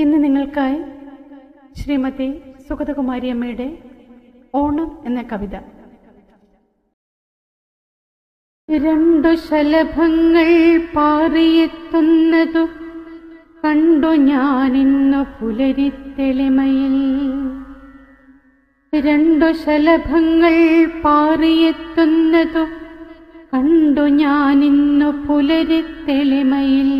ഇന്ന് നിങ്ങൾക്കായി ശ്രീമതി സുഗതകുമാരിയമ്മയുടെ ഓണം എന്ന കവിത. രണ്ടു ശലഭങ്ങൾ പാറിയെത്തുന്നതു കണ്ടു ഞാനിന്നു പുലരിത്തെളിമയിൽ. രണ്ടു ശലഭങ്ങൾ പാറിയെത്തുന്നതു കണ്ടു ഞാനിന്നു പുലരിത്തെളിമയിൽ.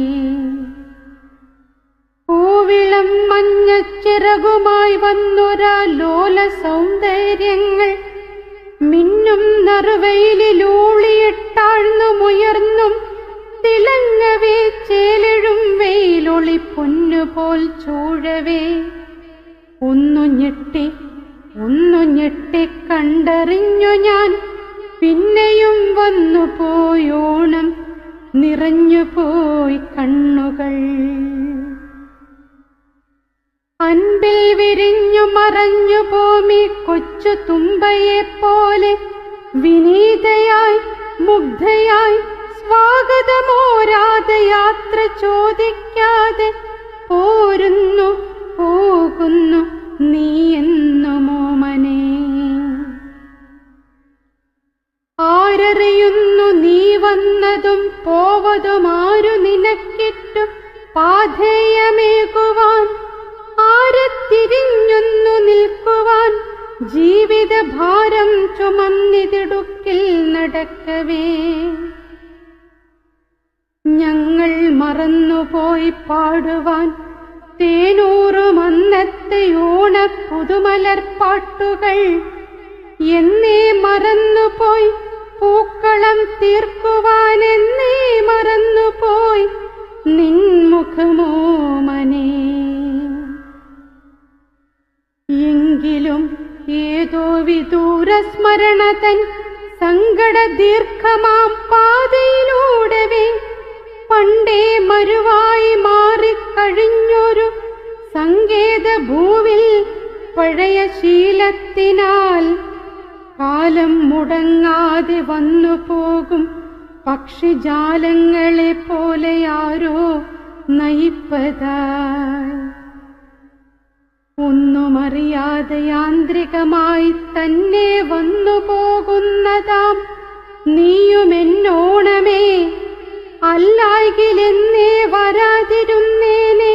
പൂവിളം മഞ്ഞച്ചിറകുമായി വന്നൊരാ ലോല സൗന്ദര്യങ്ങൾ മിന്നും നറുവെയിലൂളിയിട്ടാഴ്ന്നുമുയർന്നും തിളങ്ങവേ ചേലെഴും വെയിലൊളി പൊന്നുപോൽ ചൂഴവേ. ഒന്നു ഞെട്ടി കണ്ടറിഞ്ഞു ഞാൻ, പിന്നെയും വന്നുപോയോണം നിറഞ്ഞുപോയി കണ്ണുകൾ. അൻപിൽ വിരിഞ്ഞു മറഞ്ഞു ഭൂമി കൊച്ചു തുമ്പയെപ്പോലെ വിനീതയായി മുഗ്ധയായി സ്വാഗതമോരാതെ യാത്ര ചോദിക്കാതെ പോരുന്നു പോകുന്നു നീ എന്നുമോമനേ. ആരറിയുന്നു നീ വന്നതും പോവതുമാരു നിനക്കിട്ടു പാഥേയമേകുവാൻ. ആരെ തിരിഞ്ഞൊന്നു നിൽക്കുവാൻ ജീവിതഭാരം ചുമന്നിതിടുക്കിൽ നടക്കവേ. ഞങ്ങൾ മറന്നുപോയി പാടുവാൻ തേനൂറും അന്നത്തെ ഓണപ്പുതുമലർപ്പാട്ടുകൾ. എന്നേ മറന്നുപോയി പൂക്കളം തീർക്കുവാൻ, എന്നേ മറന്നുപോയി നിൻമുഖമോമനേ. എങ്കിലും ഏതോ വിദൂര സ്മരണതൻ സങ്കട ദീർഘമാം പാതയിലൂടവേ പണ്ടേ മരുവായി മാറിക്കഴിഞ്ഞൊരു സങ്കേത ഭൂവിൽ പഴയ ശീലത്തിനാൽ കാലം മുടങ്ങാതെ വന്നുപോകും പക്ഷിജാലങ്ങളെ പോലെ ആരോ നയിപ്പതായി. ഒന്നുമറിയാതെ യാന്ത്രികമായി തന്നെ വന്നുപോകുന്നതാം നീയുമെന്നോണമേ. അല്ലായെങ്കിലെന്നേ വരാതിരുന്നേനെ,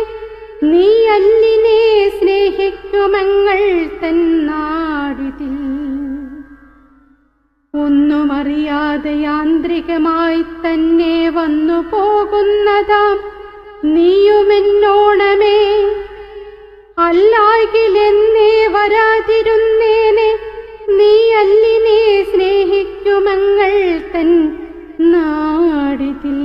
നീ അല്ലിനെ സ്നേഹിക്കുമങ്ങൾ തന്നാടിതിൽ. ഒന്നുമറിയാതെ യാന്ത്രികമായി തന്നെ വന്നുപോകുന്നതാം നീയുമെന്നോണമേ. അല്ലായെങ്കിലെന്നേ വരാതിരുന്നേനെ, നീ അല്ലിനെ സ്നേഹിക്കുമങ്ങൾ തൻ നാടിതിൽ.